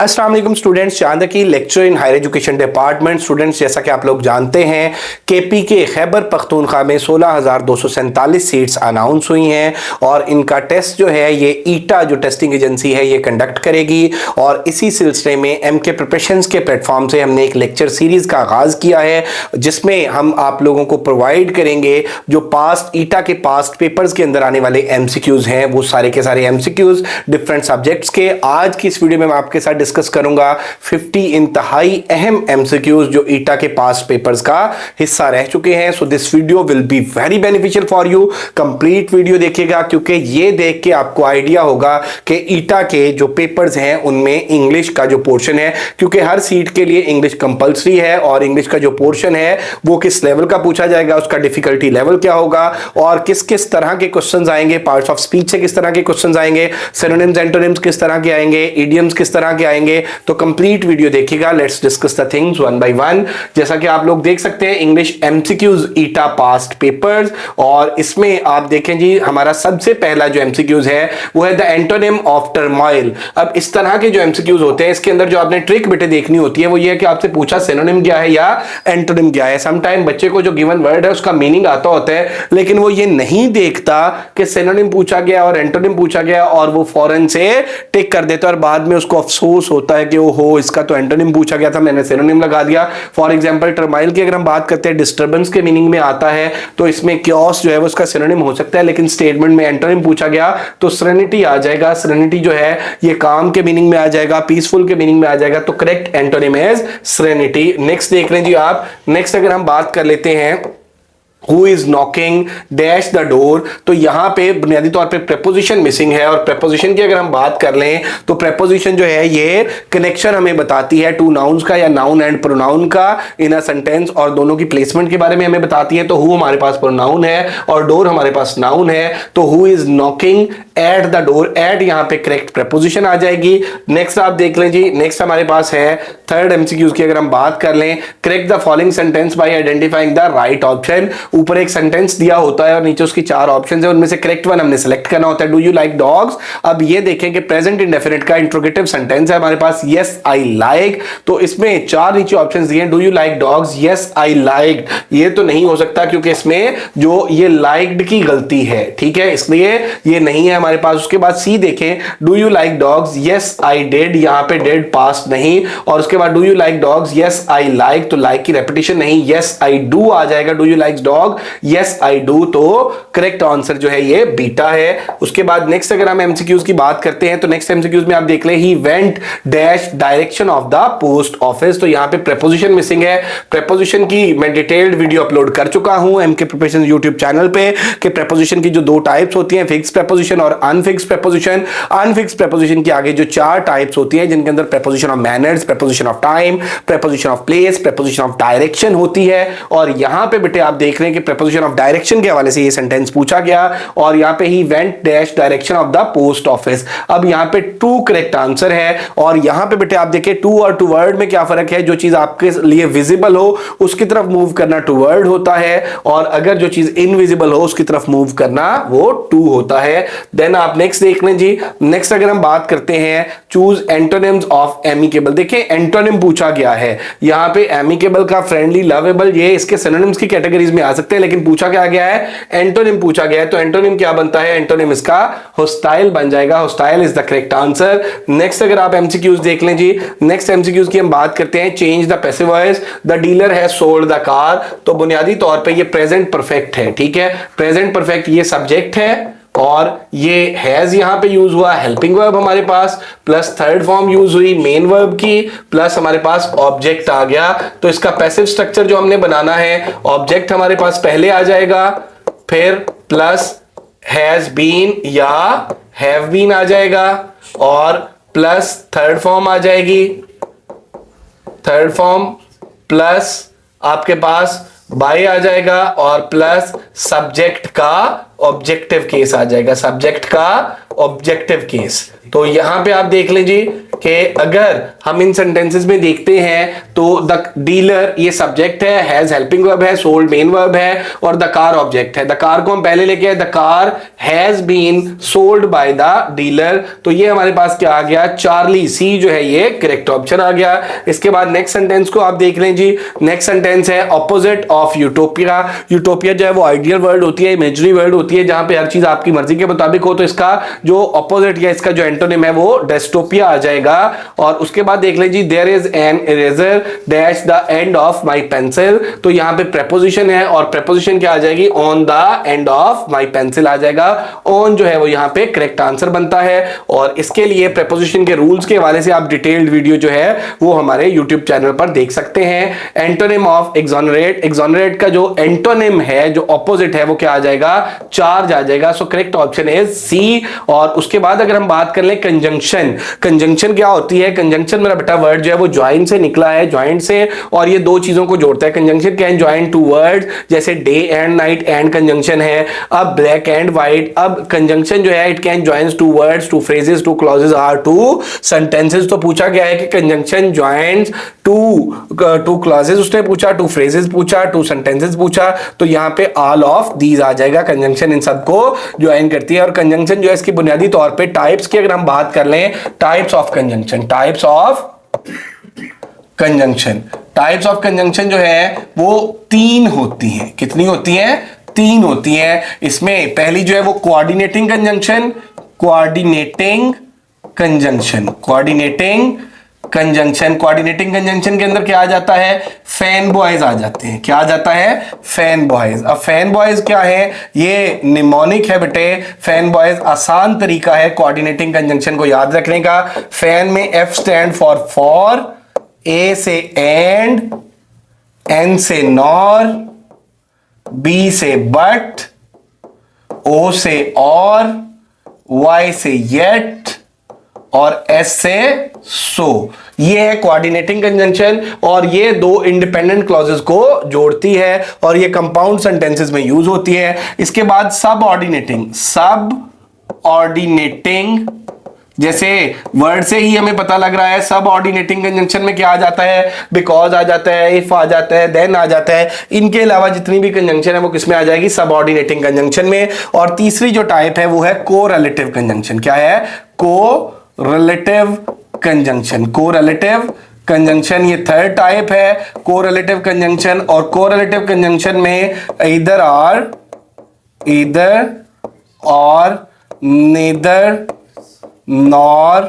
अस्सलाम वालेकुम स्टूडेंट्स, चांदा की lecture in higher education department. Students, जैसा कि आप लोग जानते हैं केपी के खैबर पख्तूनख्वा में 16,247 सीट्स अनाउंस हुई हैं और इनका टेस्ट जो है ये ईटा जो टेस्टिंग एजेंसी है ये कंडक्ट करेगी। और इसी सिलसिले में एम के प्रिपरेशंस के प्लेटफॉर्म से हमने एक लेक्चर सीरीज़ का आगाज़ किया है जिसमें हम आप लोगों को प्रोवाइड करेंगे जो पास्ट ईटा के पास्ट पेपर्स के अंदर आने वाले एमसीक्यूज़ हैं, वो सारे के सारे एमसीक्यूज़ डिफरेंट सब्जेक्ट्स के। आज की इस वीडियो में मैं आपके साथ डिस्कस करूंगा 50 इंतहाई अहम एमसीक्यूज जो ईटा के पास पेपर्स का हिस्सा रह चुके हैं। So this video will be very beneficial for you. Complete video देखिएगा क्योंकि ये देख के आपको आइडिया होगा कि ईटा के जो पेपर्स हैं उनमें इंग्लिश का जो पोर्शन है, क्योंकि हर सीट के लिए इंग्लिश कंपलसरी है और इंग्लिश का जो पोर्शन है वो किस लेवल का पूछा जाएगा, उसका डिफिकल्टी लेवल क्या होगा और किस किस तरह के क्वेश्चंस आएंगे, पार्ट्स ऑफ स्पीच से किस तरह के क्वेश्चंस आएंगे, सिनोनिम्स एंटोनिम्स किस तरह के आएंगे, इडियम्स किस तरह के आएंगे। तो कंप्लीट वीडियो देखिएगा। Let's discuss the things one by one. जैसा कि आप लोग देख सकते हैं इंग्लिश एमसीक्यूज ईटा पास्ट पेपर्स, और इसमें आप देखें जी हमारा सबसे पहला जो एमसीक्यूज है वो है द एंटोनिम ऑफ टर्मोइल। अब इस तरह के जो एमसीक्यूज होते हैं इसके अंदर जो आपने ट्रिक बेटे देखनी होती है वो ये है कि आपसे पूछा सिनोनिम क्या है या एंटोनिम क्या है। समटाइम बच्चे को जो गिवन वर्ड है उसका मीनिंग आता होता है लेकिन वो ये नहीं देखता कि सिनोनिम पूछा गया और एंटोनिम पूछा गया और वो फौरन से टिक कर देता है और बाद में उसको अफसोस होता है कि ओहो इसका तो एंटोनिम पूछा गया था, मैंने सिनोनिम लगा दिया। फॉर एग्जांपल टर्माइल की अगर हम बात करते हैं डिस्टर्बेंस के मीनिंग में आता है तो इसमें क्योस जो है वो उसका सिनोनिम हो सकता है, लेकिन स्टेटमेंट में एंटोनिम पूछा गया तो सेरेनिटी आ जाएगा। सेरेनिटी जो है ये काम के मीनिंग में आ जाएगा, पीसफुल के मीनिंग में आ जाएगा, तो correct antonym is serenity. Next देख लें जी आप। नेक्स्ट अगर हम बात कर लेते हैं Who is knocking dash the door, तो यहां पे बुनियादी तौर पे preposition मिसिंग है और preposition की अगर हम बात कर लें तो preposition जो है ये कनेक्शन हमें बताती है टू नाउन्स का या नाउन एंड प्रोनाउन का इन अ सेंटेंस, और दोनों की प्लेसमेंट के बारे में हमें बताती है। तो who हमारे पास प्रोनाउन है और डोर हमारे पास नाउन है, तो who is knocking at the door, at यहां पे करेक्ट preposition आ जाएगी। नेक्स्ट आप देख लें जी। नेक्स्ट हमारे पास है थर्ड एमसीक्यूज की अगर हम बात कर लें, correct the following sentence by identifying the right option. ऊपर एक सेंटेंस दिया होता है और नीचे उसकी चार ऑप्शंस है, उनमें से करेक्ट वन हमने सेलेक्ट करना होता है। Do you like dogs. अब ये देखें कि प्रेजेंट इंडेफिनिट का इंट्रोगेटिव सेंटेंस है हमारे पास, यस आई लाइक, तो इसमें चार नीचे ऑप्शंस दिए हैं, do you like dogs, yes I like. ये तो नहीं हो सकता क्योंकि इसमें जो ये लाइक्ड की गलती है, ठीक है, इसलिए ये नहीं है हमारे पास। उसके बाद सी देखें, do you like dogs, yes I did, यहां पे डिड पास्ट नहीं, और उसके बाद do you like dogs, yes I like, तो लाइक की रेपिटेशन नहीं, यस आई डू आ जाएगा। Do you like dog, yes I do, तो करेक्ट आंसर जो है ये बीटा है। उसके बाद नेक्स्ट अगर हम एमसीक्यूज की बात करते हैं तो नेक्स्ट एमसीक्यूज में आप देख ले, he went dash direction of the post office, तो यहां पे प्रेपोजिशन मिसिंग है। प्रेपोजिशन की मैं डिटेल्ड वीडियो अपलोड कर चुका हूं एमके प्रिपरेशन यूट्यूब चैनल पे कि प्रेपोजिशन की जो दो टाइप्स होती हैं, फिक्स प्रेपोजिशन और अनफिक्स प्रेपोजिशन। अनफिक्स प्रेपोजिशन के आगे जो चार टाइप्स होती हैं जिनके अंदर preposition of manners, preposition of time, preposition of place, preposition of direction होती है। और यहां पे बेटे आप देख रहे हैं कि प्रेपोजिशन ऑफ डायरेक्शन के हवाले से ये सेंटेंस पूछा गया और यहां पे he went dash direction of the post office. अब यहां पे टू करेक्ट आंसर है और यहां पे बेटे आप देखिए टू और टू वर्ड में क्या फर्क है। जो चीज आपके लिए विजिबल हो उसकी तरफ मूव करना टू वर्ड होता है और अगर जो चीज इनविजिबल हो उसकी तरफ मूव करना वो टू होता है। देन आप नेक्स्ट देख लें जी। नेक्स्ट अगर हम बात करते हैं चूज एंटोनिम्स ऑफ एमिकेबल। देखिए एंटोनिम पूछा गया है, यहां पे एमिकेबल का फ्रेंडली, लवेबल, ये इसके सिनोनिम्स की कैटेगरीज में आ सकते हैं, लेकिन पूछा क्या गया है, एंटोनिम पूछा गया है। तो एंटोनिम क्या बनता है, एंटोनिम इसका होस्टाइल बन जाएगा। Hostile is the correct answer. Next अगर आप एमसीक्यूज देख लें जी। नेक्स्ट एमसीक्यूज की हम बात करते हैं, change the passive voice, the dealer has sold the car, तो बुनियादी तौर पे ये प्रेजेंट परफेक्ट है, ठीक है, प्रेजेंट परफेक्ट ये सब्जेक्ट है और ये हैज यहां पे यूज हुआ, हेल्पिंग वर्ब हमारे पास, प्लस थर्ड फॉर्म यूज हुई मेन वर्ब की, प्लस हमारे पास ऑब्जेक्ट आ गया। तो इसका पैसिव स्ट्रक्चर जो हमने बनाना है, ऑब्जेक्ट हमारे पास पहले आ जाएगा, फिर प्लस हैज बीन या हैव बीन आ जाएगा और प्लस थर्ड फॉर्म आ जाएगी, थर्ड फॉर्म प्लस आपके पास बाय आ जाएगा और प्लस सब्जेक्ट का ऑब्जेक्टिव केस आ जाएगा, सब्जेक्ट का ऑब्जेक्टिव केस। तो यहां पे आप देख लीजिए कि अगर हम इन सेंटेंसेस में देखते हैं तो द डीलर ये सब्जेक्ट है, हैज हेल्पिंग वर्ब है, सोल्ड मेन वर्ब है और द कार ऑब्जेक्ट है। द कार को हम पहले लेके आए, the car has been sold by the dealer, तो ये हमारे पास क्या आ गया, चार्ली, सी जो है ये करेक्ट ऑप्शन आ गया। इसके बाद नेक्स्ट सेंटेंस को आप देख लें जी। नेक्स्ट सेंटेंस है ऑपोजिट ऑफ यूटोपिया। यूटोपिया जो है वो आइडियल वर्ड होती है, इमेजिनरी वर्ड होती है, जहां पे हर चीज आपकी मर्जी के मुताबिक हो, तो इसका जो ऑपोजिट या इसका जो एंटोनिम है वो डेस्टोपिया आ जाएगा। और उसके बाद देख लीजिए there is an eraser dash the end of my pencil, तो यहां पे प्रेपोजिशन है और प्रेपोजिशन क्या आ जाएगी, on the end of my pencil आ जाएगा। ऑन जो है वो यहां पे करेक्ट आंसर बनता है। और इसके लिए प्रेपोजिशन के रूल्स के हवाले से आप डिटेल्ड वीडियो जो है वो हमारे यूट्यूब चैनल पर देख सकते हैं। एंटोनिम ऑफ एक्सोनरेट, एक्सोनरेट का जो एंटोनिम है, जो ऑपोजिट है, वो क्या आ जाएगा, चार्ज आ जाएगा। So correct option is C. और उसके बाद अगर हम बात कर लें कंजंक्शन, कंजंक्शन क्या होती है, कंजंक्शन मेरा बेटा वर्ड जो है वो ज्वाइन से निकला है, ज्वाइन से, और ये दो चीजों को जोड़ता है। Conjunction can join two words, जैसे day and night and conjunction है। अब ब्लैक एंड व्हाइट, अब कंजंक्शन जो है it can joins two words, two phrases, two clauses or two sentences. तो पूछा गया है कि कंजंक्शन ज्वाइंस टू क्लॉजेस उसने पूछा, टू फ्रेजेस पूछा, टू सेंटेंसेस पूछा, तो यहां पे ऑल ऑफ दीज आ जाएगा। कंजंक्शन इन सबको ज्वाइन करती है। और कंजंक्शन जो है इसकी बुनियादी तौर पे टाइप्स की अगर हम बात कर लें, types of conjunction, types of conjunction, types of conjunction जो है वो तीन होती हैं। कितनी होती हैं, तीन होती हैं। इसमें पहली जो है वो coordinating conjunction, coordinating conjunction, coordinating conjunction. Coordinating conjunction के अंदर क्या आ जाता है, फैन बॉयज आ जाते हैं। क्या आ जाता है, फैन बॉयज। अब फैन बॉयज क्या है, ये निमोनिक है बेटे। फैन बॉयज आसान तरीका है कोऑर्डिनेटिंग कंजंक्शन को याद रखने का। फैन में एफ स्टैंड फॉर, ए से एंड, एन से नॉर, बी से बट, ओ से और, वाई से येट और एस से सो। ये है कोऑर्डिनेटिंग कंजंक्शन और ये दो इंडिपेंडेंट क्लॉजेस को जोड़ती है और ये कंपाउंड सेंटेंसेस में यूज होती है। इसके बाद सब ऑर्डिनेटिंग, सब ऑर्डिनेटिंग, जैसे वर्ड से ही हमें पता लग रहा है सब ऑर्डिनेटिंग कंजंक्शन में क्या आ जाता है, बिकॉज आ जाता है, इफ आ जाता है, देन आ जाता है। इनके अलावा जितनी भी कंजंक्शन है वो किसमें आ जाएगी, सब ऑर्डिनेटिंग कंजंक्शन में। और तीसरी जो टाइप है वो है कोरिलेटिव कंजंक्शन। क्या है, कोरिलेटिव कंजंक्शन, कोरिलेटिव कंजंक्शन ये थर्ड टाइप है कोरिलेटिव कंजंक्शन। और कोरिलेटिव कंजंक्शन में ईदर और नेदर नॉर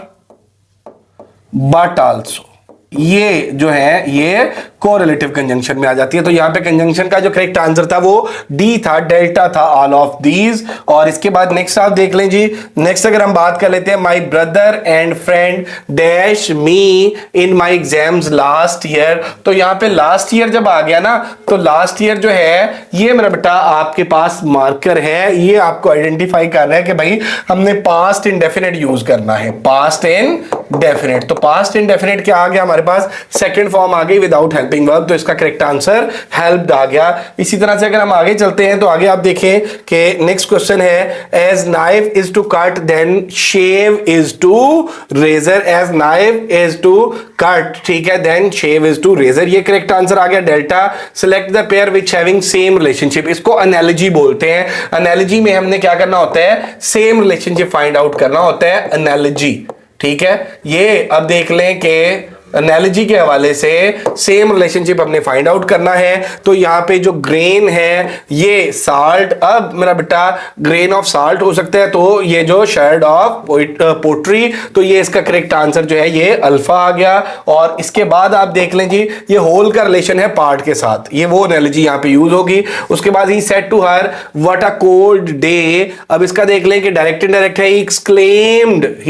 बट आल्सो, ये जो है ये कोरिलेटिव कंजंक्शन में आ जाती है। तो यहां पे कंजंक्शन का जो करेक्ट आंसर था वो डी था, डेल्टा था, ऑल ऑफ दीज। और इसके बाद नेक्स्ट आप देख लें जी। नेक्स्ट अगर हम बात कर लेते हैं, my brother and friend dash me in my exams last year. तो यहां पे लास्ट ईयर जब आ गया ना, तो लास्ट ईयर जो है ये मेरा बेटा आपके पास मार्कर है, ये आपको आइडेंटिफाई कर रहा है कि भाई हमने पास्ट इंडेफिनिट यूज करना है, पास्ट इंडेफिनिट। तो पास्ट इंडेफिनिट क्या आ गया हमारे पास, सेकंड फॉर्म आ गई विदाउट हेल्पिंग वर्ब, तो इसका करेक्ट आंसर हेल्प्ड आ गया। इसी तरह से अगर हम आगे चलते हैं तो आगे आप देखें कि नेक्स्ट क्वेश्चन है, as knife is to cut then shave is to razor. As knife is to cut, ठीक है, then shave is to razor, ये करेक्ट आंसर आ गया, delta. Select the pair which having same relationship, इसको analogy बोलते हैं। Analogy में हमने क्या करना होता है, सेम रिलेशनशिप फाइंड आउट करना होता है, एनालॉजी, ठीक है। ये अब देख लें कि एनालॉजी के हवाले से सेम रिलेशनशिप हमने फाइंड आउट करना है। तो यहां पे जो ग्रेन है ये साल्ट, अब मेरा बेटा ग्रेन ऑफ साल्ट हो सकता है, तो ये जो शेड ऑफ पोट्री, तो ये इसका करेक्ट आंसर जो है ये अल्फा आ गया। और इसके बाद आप देख लें जी, ये होल का रिलेशन है पार्ट के साथ, ये वो एनालॉजी यहां पे यूज होगी। उसके बाद he said to her what a cold day, अब इसका देख लें कि डायरेक्ट इनडायरेक्ट है, he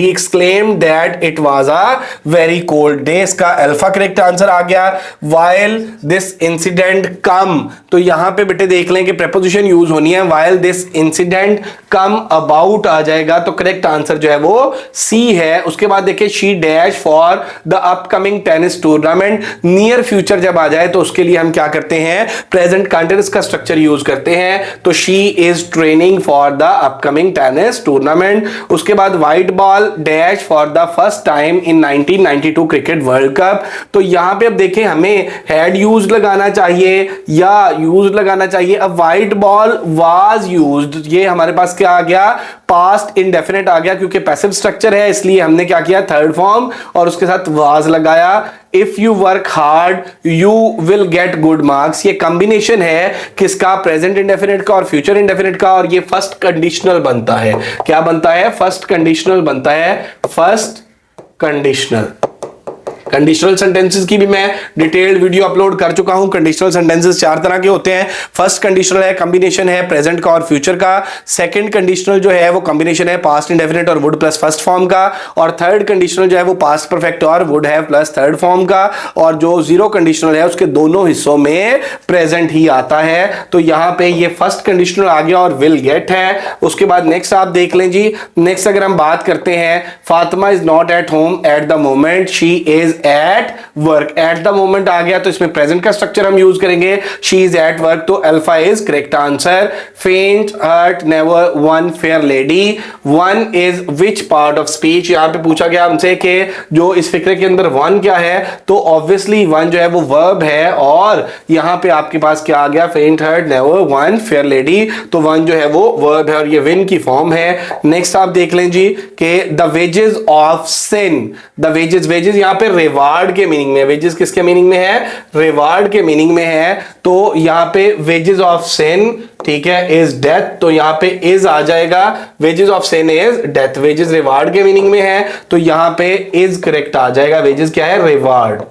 exclaimed that it was a very cold day. इसका अल्फा करेक्ट आंसर आ गया। while this incident come, तो यहां पे बेटे देख लें कि preposition यूज होनी है, while this incident come about आ जाएगा, तो करेक्ट आंसर जो है वो सी है। उसके बाद देखिए she dash for the upcoming tennis tournament, near future जब आ जाए तो उसके लिए हम क्या करते हैं, प्रेजेंट कंटिन्यूअस का स्ट्रक्चर यूज करते हैं, तो she is training for the upcoming tennis tournament। उसके बाद white ball dash for the first time in 1992 cricket world cup, तो यहां पे अब देखें हमें हैड यूज लगाना चाहिए या यूज लगाना चाहिए। अब व्हाइट बॉल वाज यूज्ड, ये हमारे पास क्या आ गया, पास्ट इंडेफिनिट आ गया, क्योंकि पैसिव स्ट्रक्चर है इसलिए हमने क्या किया, थर्ड फॉर्म और उसके साथ वाज लगाया। If you work hard you will get good marks, ये कॉम्बिनेशन है किसका, प्रेजेंट इंडेफिनिट का और फ्यूचर इंडेफिनिट का, और ये फर्स्ट कंडीशनल बनता है। क्या बनता है, फर्स्ट कंडीशनल बनता है, फर्स्ट कंडीशनल। कंडीशनल सेंटेंसेस की भी मैं डिटेल्ड वीडियो अपलोड कर चुका हूं। कंडीशनल सेंटेंसेस चार तरह के होते हैं। फर्स्ट कंडीशनल है, कॉम्बिनेशन है प्रेजेंट का और फ्यूचर का। सेकंड कंडीशनल जो है वो कॉम्बिनेशन है पास्ट इंडेफिनिट और वुड प्लस फर्स्ट फॉर्म का। और थर्ड कंडीशनल जो है वो पास्ट परफेक्ट और would have plus third form का। और जो जीरो कंडीशनल है उसके दोनों हिस्सों में प्रेजेंट ही आता है। तो यहां पे ये फर्स्ट कंडीशनल आ गया और विल गेट है। उसके बाद नेक्स्ट आप देख लें जी, नेक्स्ट अगर हम बात करते हैं, Fatima is not at home at the moment, she is at work. At the moment आ गया तो इसमें प्रेजेंट का स्ट्रक्चर हम यूज करेंगे, शी इज एट वर्क, तो alpha is correct answer. Faint heart never won fair lady, one is which part of speech, यहां पे पूछा गया हमसे कि जो इस फिक्रे के अंदर वन क्या है, तो ऑब्वियसली वन जो है वो वर्ब है, और यहां पे आपके पास क्या आ गया, faint heart never won fair lady, तो वन जो है वो वर्ब है और ये विन की फॉर्म है। नेक्स्ट आप देख लें जी कि the wages of sin, the wages, wages यहां पे रिवार्ड के मीनिंग में, वेजेस किसके मीनिंग में है, रिवार्ड के मीनिंग में है, तो यहां पे वेजेस ऑफ सिन, ठीक है, इज डेथ, तो यहां पे इज आ जाएगा, wages of sin is death. Wages reward के मीनिंग में है तो यहां पे इज करेक्ट आ जाएगा, वेजेस क्या है, रिवार्ड,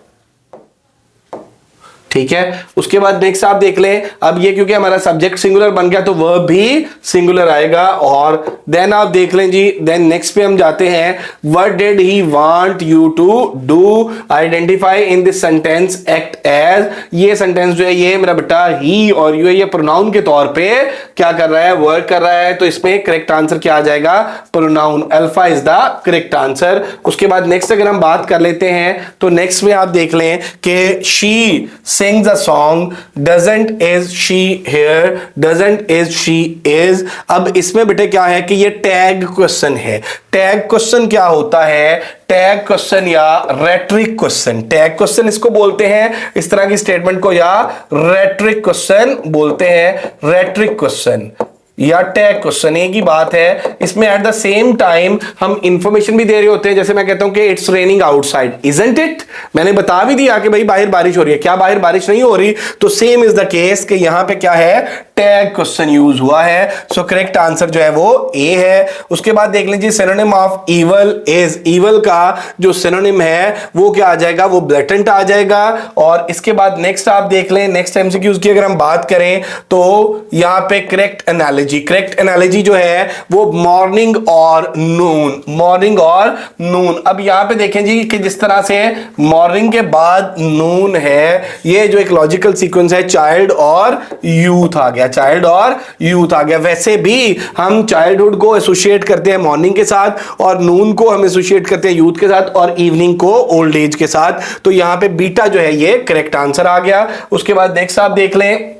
ठीक है। उसके बाद नेक्स्ट आप देख लें, अब ये क्योंकि हमारा सब्जेक्ट सिंगुलर बन गया तो वर्ब भी सिंगुलर आएगा। और देन आप देख लें जी, देन नेक्स्ट पे हम जाते हैं, what did he want you to do, identify in this sentence act as, ये सेंटेंस जो है ये मेरा बेटा ही और यू है, ये प्रोनाउन के तौर पे क्या कर रहा है, वर्क कर रहा है, तो इसमें करेक्ट आंसर क्या आ जाएगा, pronoun, alpha is the correct answer. उसके बाद नेक्स्ट अगर हम बात कर लेते हैं तो नेक्स्ट में आप देख लें कि she sings a song, doesn't is she here, doesn't is she is। अब इसमें बेटे क्या है कि ये टैग क्वेश्चन है। टैग क्वेश्चन क्या होता है, टैग क्वेश्चन या रेट्रिक क्वेश्चन, टैग क्वेश्चन इसको बोलते हैं, इस तरह की स्टेटमेंट को, या रेट्रिक क्वेश्चन बोलते हैं, रेट्रिक क्वेश्चन या टैग क्वेश्चन एक ही बात है। इसमें एट द सेम टाइम हम इंफॉर्मेशन भी दे रहे होते हैं, जैसे मैं कहता हूं कि it's raining outside, isn't it, मैंने बता भी दिया कि भाई बाहर बारिश हो रही है, क्या बाहर बारिश नहीं हो रही, तो सेम इज द केस कि यहां पे क्या है, टैग क्वेश्चन यूज हुआ है। सो करेक्ट आंसर जो है वो ए है। उसके बाद देख लीजिए synonym of evil is, evil का जो सिनोनिम है वो क्या आ जाएगा, वो ब्लेटेंट आ जाएगा। और इसके बाद नेक्स्ट आप देख लें, नेक्स्ट एमसीक्यूज की अगर हम बात करें तो यहां पे करेक्ट एनालॉजी, करेक्ट एनालॉजी जो है वो मॉर्निंग और नून, मॉर्निंग और नून। अब यहां पे देखें जी कि जिस तरह से मॉर्निंग के बाद नून है, ये जो एक लॉजिकल सीक्वेंस है, चाइल्ड और यूथ आ गया, चाइल्ड और यूथ आ गया। वैसे भी हम चाइल्डहुड को एसोसिएट करते हैं मॉर्निंग के साथ, और नून को हम एसोसिएट करते हैं यूथ के साथ, और इवनिंग को ओल्ड एज के साथ, तो यहां पे बीटा जो है ये करेक्ट आंसर आ गया। उसके बाद नेक्स्ट आप देख लें,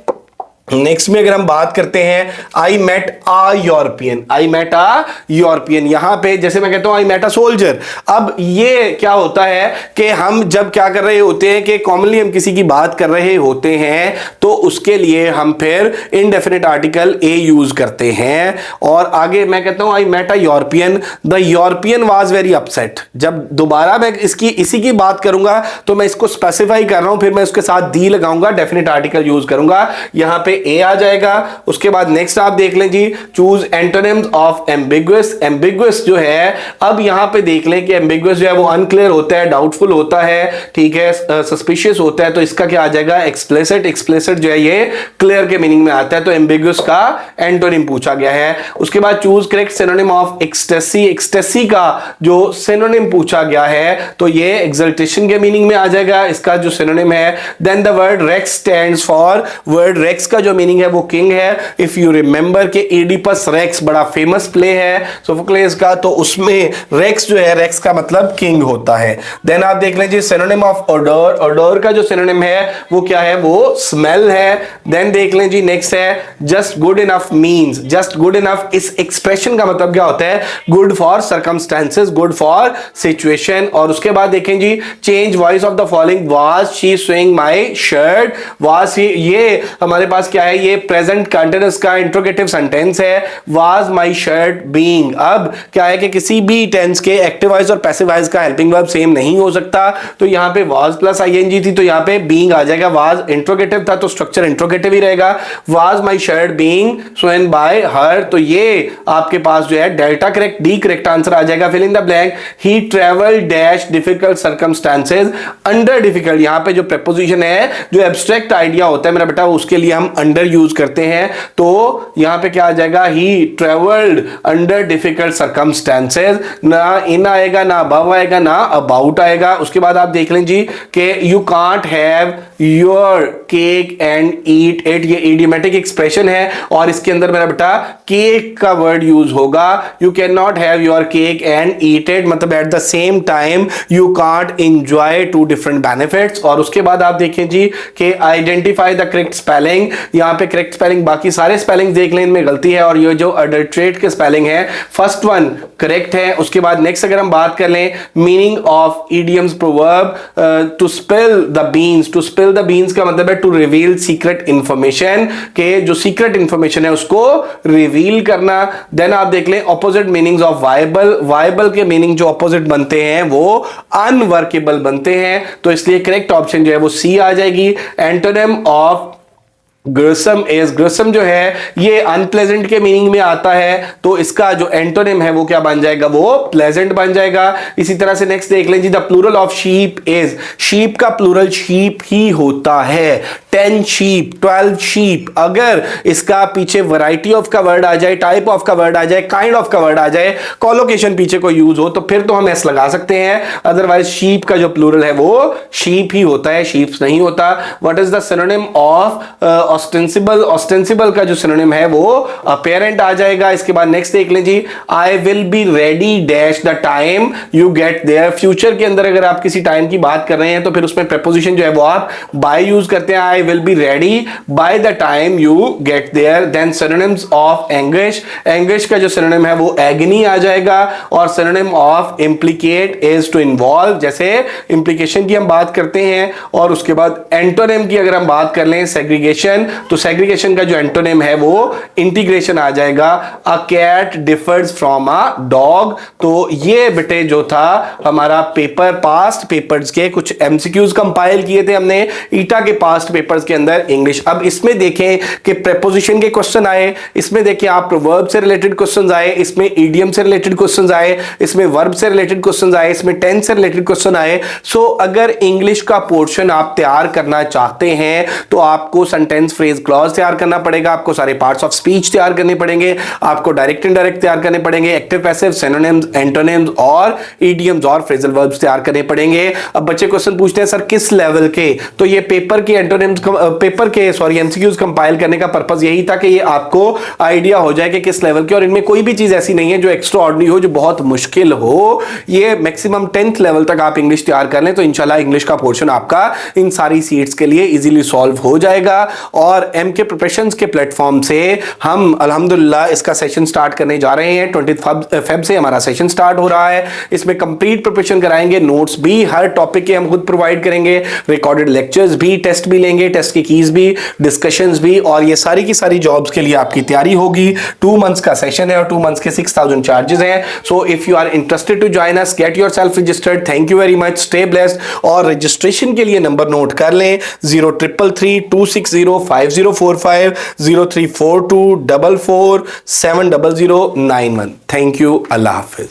नेक्स्ट में अगर हम बात करते हैं, I met a European, I met a European, यहां पे जैसे मैं कहता हूं आई मेट आ सोल्जर। अब ये क्या होता है कि हम जब क्या कर रहे होते हैं कि कॉमनली हम किसी की बात कर रहे होते हैं तो उसके लिए हम फिर इनडेफिनिट आर्टिकल ए यूज करते हैं। और आगे मैं कहता हूं I met a European, the European was very upset. जब दोबारा मैं इसी की बात करूंगा तो मैं इसको स्पेसिफाई कर रहा हूं, फिर मैं उसके साथ दी लगाऊंगा, डेफिनेट आर्टिकल यूज करूंगा। यहां पे ए आ जाएगा। उसके बाद नेक्स्ट आप देख लें जी, choose antonyms of ambiguous. Ambiguous जो है, अब यहां पे देख लें कि एम्बिगुअस जो है वो अनक्लियर होता है, डाउटफुल होता है, ठीक है, सस्पिशियस होता है, तो इसका क्या आ जाएगा, एक्सप्लिसिट। एक्सप्लिसिट जो है ये क्लियर के मीनिंग में आता है, तो एम्बिगुअस का एंटोनिम पूछा गया है। उसके बाद choose correct synonym of ecstasy. Ecstasy का जो सिनोनिम पूछा गया है तो ये एक्सल्टेशन के मीनिंग में आ जाएगा, इसका जो सिनोनिम है। Then the word rex stands for, word rex का जो मीनिंग है वो किंग है। इफ यू रिमेंबर के एडिपस रेक्स बड़ा फेमस प्ले है सोफोक्लेस का, तो उसमें रेक्स जो है, रेक्स का मतलब किंग होता है। देन आप देख लीजिए सिनोनिम ऑफ ओडोर। ओडोर का जो सिनोनिम है वो क्या है, वो स्मेल है। देन देख लें जी, नेक्स्ट है just good enough means. Just good enough इस एक्सप्रेशन का मतलब क्या होता है, good for circumstances, good for situation. और उसके बाद देखें जी, change voice of the following, was she swing my shirt. Was, ये हमारे पास क्या है, ये प्रेजेंट कंटिन्यूअस का इंट्रोगेटिव सेंटेंस है। वाज माय शर्ट बीइंग, अब क्या है कि किसी भी टेंस के एक्टिव वॉइस और पैसिव वॉइस का हेल्पिंग वर्ब सेम नहीं हो सकता, तो यहां पे वाज प्लस आईएनजी थी तो यहां पे बीइंग आ जाएगा। वाज इंट्रोगेटिव था तो स्ट्रक्चर इंट्रोगेटिव ही रहेगा। Was my shirt being sewn by her, तो ये आपके पास जो है delta correct, D correct answer आ जाएगा। Fill in the blank, he travel dash difficult circumstances under difficult. यहां पे जो प्रेपोजिशन है, जो एब्स्ट्रैक्ट आइडिया होता है मेरा बेटा, उसके लिए हम अंडर यूज करते हैं, तो यहां पे क्या आ जाएगा, ही ट्रेवल्ड अंडर डिफिकल्ट सर्कमस्टेंसेस। ना इन आएगा, ना अबव आएगा, ना अबाउट आएगा। उसके बाद आप देख लें जी कि you can't have your cake and eat it, ये इडियोमेटिक एक्सप्रेशन है और इसके अंदर मेरा बेटा केक का वर्ड यूज होगा। You can not have your cake and eat it, मतलब at the same time you can't enjoy two different benefits. और उसके बाद आप देखें जी कि आइडेंटिफाई द करेक्ट स्पेलिंग। यहां पे करेक्ट स्पेलिंग, बाकी सारे स्पेलिंग देख लें इनमें गलती है, और ये जो अडल्ट्रेट के स्पेलिंग है फर्स्ट वन करेक्ट है। उसके बाद नेक्स्ट अगर हम बात कर लें, meaning of idioms proverb, to spill the beans. To spill the beans का मतलब है टू रिवील सीक्रेट इंफॉर्मेशन, के जो सीक्रेट इंफॉर्मेशन है उसको रिवील करना। देन आप देख लें opposite meanings of viable. Viable के मीनिंग जो ऑपोजिट बनते हैं वो अनवर्केबल बनते हैं, तो इसलिए करेक्ट ऑप्शन जो है वो सी आ जाएगी। एंटोनिम ऑफ ग्रसम इज, ग्रसम जो है ये अनप्लेजेंट के मीनिंग में आता है, तो इसका जो एंटोनिम है वो क्या बन जाएगा, वो प्लेजेंट बन जाएगा। इसी तरह से नेक्स्ट देख लें जी, the plural of sheep is. Sheep का प्लूरल शीप ही होता है। 10 शीप, 12 शीप, अगर इसका पीछे वैरायटी ऑफ का वर्ड आ जाए, टाइप ऑफ का वर्ड आ जाए, काइंड ऑफ का वर्ड आ जाए, कोलोकेशन पीछे को यूज हो, तो फिर तो हम एस लगा सकते हैं, अदरवाइज शीप का जो प्लूरल है वो शीप ही होता है, शीप्स नहीं होता। What is the synonym of ostensible. Ostensible का जो सिनोनिम है वो अपेरेंट आ जाएगा। इसके बाद नेक्स्ट देख लें जी, I will be ready dash the time you get there. Future के अंदर अगर आप किसी टाइम की बात कर रहे हैं तो फिर उसमें प्रेपोजिशन जो है वो आप बाय यूज करते हैं, I will be ready by the time you get there. Then synonyms of anguish. Anguish का जो सिनोनिम है वो एग्नी आ जाएगा, और synonym of implicate is to involve, जैसे इंप्लीकेशन की हम बात करते हैं। और उसके बाद एंटोनिम की अगर हम बात कर लें, सेग्रीगेशन, तो सेग्रीगेशन का जो एंटोनिम है वो इंटीग्रेशन आ जाएगा। A cat differs from a dog, तो ये बेटे जो था हमारा पेपर, पास्ट पेपर्स के कुछ एमसीक्यूज कंपाइल किए थे हमने ईटा के पास्ट पेपर्स के अंदर इंग्लिश। अब इसमें देखें कि प्रेपोजिशन के क्वेश्चन आए, इसमें देखें आप वर्ब से रिलेटेड क्वेश्चन आए, इसमें इडियम से रिलेटेड क्वेश्चन आए, इसमें वर्ब से रिलेटेड क्वेश्चन आए, इसमें टेंस से रिलेटेड क्वेश्चन आए। सो अगर इंग्लिश का पोर्शन आप तैयार करना चाहते हैं तो आपको सेंटेंस, फ्रेज, क्लॉज तैयार करना पड़ेगा, आपको सारे पार्ट्स ऑफ स्पीच तैयार करने पड़ेंगे, आपको डायरेक्ट इनडायरेक्ट तैयार करने पड़ेंगे, एक्टिव पैसिव, सिनोनिम्स, एंटोनिम्स और इडियम्स और फ्रेजल वर्ब्स तैयार करने पड़ेंगे। अब बच्चे क्वेश्चन पूछते हैं सर किस लेवल के, तो ये पेपर के एंटोनिम्स, पेपर के एमसीक्यूज कंपाइल करने का पर्पस यही था कि ये आपको आइडिया हो जाए कि किस लेवल के, और इनमें कोई भी चीज ऐसी नहीं है जो एक्स्ट्रा ऑर्डिनरी हो, जो बहुत मुश्किल हो। ये मैक्सिमम 10th लेवल तक आप इंग्लिश तैयार कर लें तो इंशाल्लाह इंग्लिश का पोर्शन आपका इन सारी सीट्स के लिए इजीली सॉल्व हो जाएगा। और एमके प्रिपरेशंस के प्लेटफॉर्म से हम अल्हम्दुलिल्लाह इसका सेशन स्टार्ट करने जा रहे हैं। 20 फेब से हमारा सेशन स्टार्ट हो रहा है। इसमें कंप्लीट प्रिपरेशन कराएंगे, नोट्स भी हर टॉपिक के हम खुद प्रोवाइड करेंगे, रिकॉर्डेड लेक्चर्स भी, टेस्ट भी लेंगे, टेस्ट की कीज भी, डिस्कशंस भी, और ये सारी की सारी जॉब्स के लिए आपकी तैयारी होगी। 2 मंथ्स का सेशन है और 2 मंथ्स के 6000 चार्जेस हैं। So if you are interested to join us, get yourself registered. Thank you very much, stay blessed. और रजिस्ट्रेशन के लिए नंबर नोट कर लें 0333 260 5045034244470091। थैंक यू, अल्लाह हाफिज।